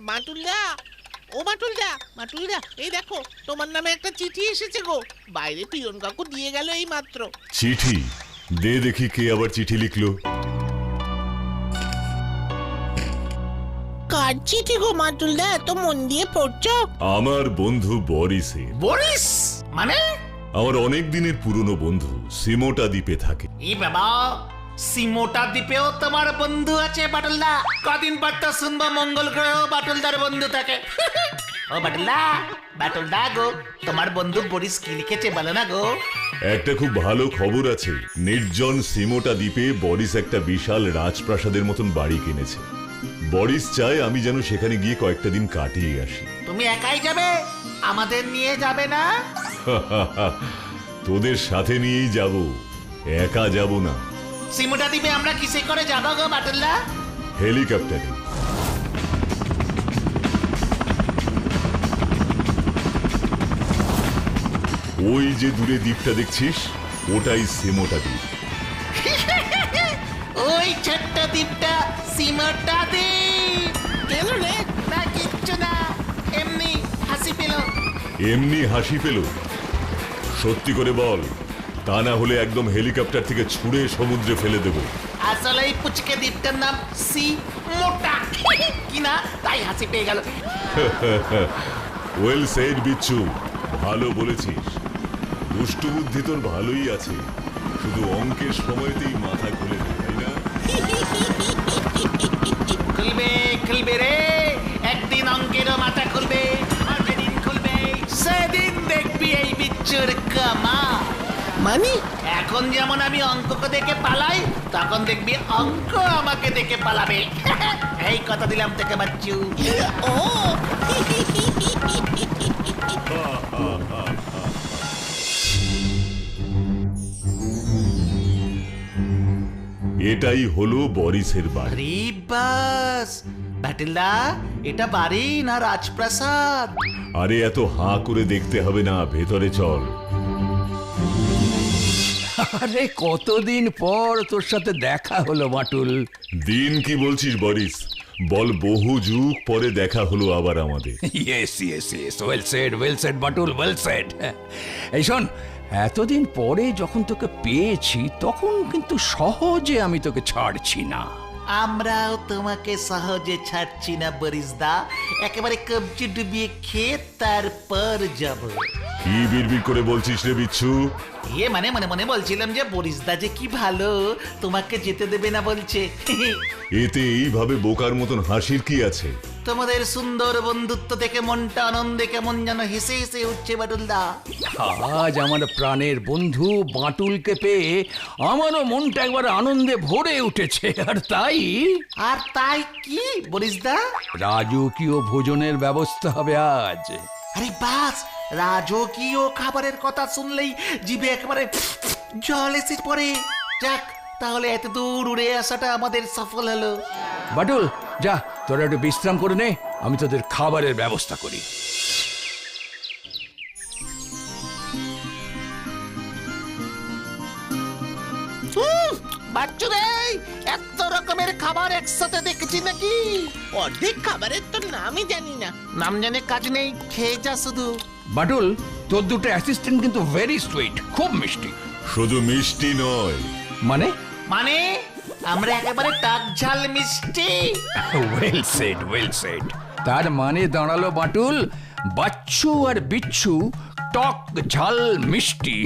মাটুলদা, ও মাটুলদা, মাটুলদা, এই দেখো তোমার নামে একটা চিঠি এসেছে গো। বাইরে পিয়ন কাকু দিয়ে গেল এই মাত্র। চিঠি? দে দেখি কে আবার চিঠি লিখলো। কার চিঠি গো মাটুলদা, এত মন দিয়ে পড়ছো? আমার বন্ধু বরিসের। বরিস মানে? আমার অনেক দিনের পুরনো বন্ধু, সিমোটা দ্বীপে থাকে। ই বাবা, সিমোটা দ্বীপেও তোমার বন্ধু আছে বাটুলদা? কদিন পর তো শুনবো মঙ্গল গ্রহ বাটুলদার বন্ধু থাকে। ও বাটুলদা, বাটুলদা গো, তোমার বন্ধু বরিস কি লিখেছে বলো না গো? একটা খুব ভালো খবর আছে। নির্জন সিমোটা দ্বীপে বরিস একটা বিশাল রাজপ্রাসাদের মতন বাড়ি কিনেছে। বরিস চায় আমি যেন সেখানে গিয়ে কয়েকটা দিন কাটিয়ে আসি। তুমি একাই যাবে? আমাদের নিয়ে যাবে না? তোদের সাথে নিয়েই যাব, একা যাব না। সিমোটা দ্বীপে আমরা কিসে করে যাবো গো বাটুলদা? হেলিকপ্টারে। ওই যে দূরে দ্বীপটা দেখছিস, ওটাই সিমোটা দ্বীপ। ওই ছোট্ট দ্বীপটা সিমোটা দ্বীপ। কেন রে? না কিচ্ছু না, এমনি হাসি পেল। এমনি হাসি পেল? সত্যি করে বল, তা না হলে একদম হেলিকপ্টার থেকে ছুঁড়ে সমুদ্রে ফেলে দেব। আসলে এই পুচকে দ্বীপটার নাম সিমোটা কিনা, তাই হাসি পেয়ে গেল। ওয়েল সেড বিচ্ছু, ভালো বলেছিস। দুষ্টু বুদ্ধি তোর ভালোই আছে, শুধু অঙ্কের সময়তেই মাথা খুলে দেয়, তাই না? খুলবে খুলবে রে, একদিন অঙ্কেরও মাথা খুলবে। আর যেদিন খুলবে সেদিন দেখবি এই বিচ্ছুর কামা। মানে এখন যেমন আমি অঙ্ককে দেখে পালাই, তখন দেখবি অঙ্ক আমাকে দেখে পালাবে। এই কথা দিলাম তোকে বাচ্চু। ও এটাই হলো বরিসের বাড়ি। আরে বাস বাটুলদা, এটা বাড়ি না রাজপ্রাসাদ? আরে এত হাঁ করে দেখতে হবে না, ভেতরে চল। আরে কতদিন পর তোর সাথে দেখা হলো বাটুল। দিন কি বলছিস বরিস, বল বহু যুগ পরে দেখা হলো আবার আমাদের। Yes yes yes, well said Batul, well said. এই শোন, এতদিন পরে যখন তোকে পেয়েছি তখন কিন্তু সহজে আমি তোকে ছাড়ছি না। আমরাও তোমাকে সহজে ছাড়ছি না বরিসদা, একেবারে কবজি ডুবিয়ে খেয়ে তারপর যাব। কি বিড়বিড় করে বলছিস রে বিচ্ছু? ইয়ে মানে মনে মনে বলছিলাম যে বরিসদা যে কি ভালো, তোমাকে যেতে দেবে না বলছে। এতে এইভাবে বোকার মতন হাসির কি আছে? তোমাদের সুন্দর বন্ধুত্ব দেখে মনটা আনন্দে কেমন যেন হেসে হেসে উঠছে বাটুলদা। আজ আমার প্রাণের বন্ধু বাটুলকে পেয়ে আমারও মনটা একবার আনন্দে ভরে উঠেছে। আর তাই কি বরিসদা? রাজকীয় ভোজনের ব্যবস্থা হবে আজ। আরে বাস, রাজকীয় খাবারের কথা শুনলেই জিভে একেবারে জল এসে পড়ে। যাক, তাহলে এত দূর উড়ে আসাটা আমাদের সফল হলো। বাটুল, যা তোরা একটু বিশ্রাম করে নে, আমি তোদের খাবারের ব্যবস্থা করি। বাচ্চু রে, এত রকমের খাবার একসাথে দেখেছি নাকি? অর্ধেক খাবারের তো নামই জানি না। নাম জানে কাজ নেই, খেয়ে যা শুধু। বাটুল, তোর দুটো অ্যাসিস্ট্যান্ট কিন্তু ভেরি সুইট, খুব মিষ্টি। শুধু মিষ্টি নয়। মানে? মানে আমরা একেবারে টাক ঝাল মিষ্টি। Well said, well said. তার মানে দাঁড়ালো বাটুল, বাচ্চু আর বিচ্ছু টক ঝাল মিষ্টি।